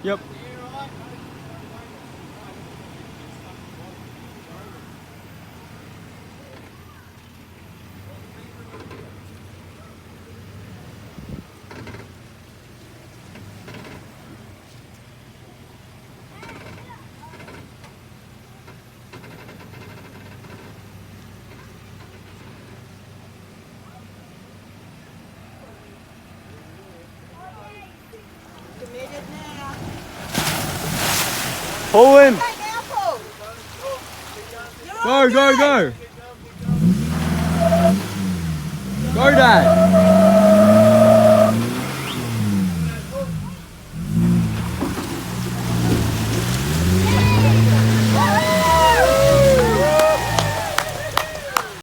Yep. Committed now. Pull in. Hey, Apple. Go, go, go. Go, Dad.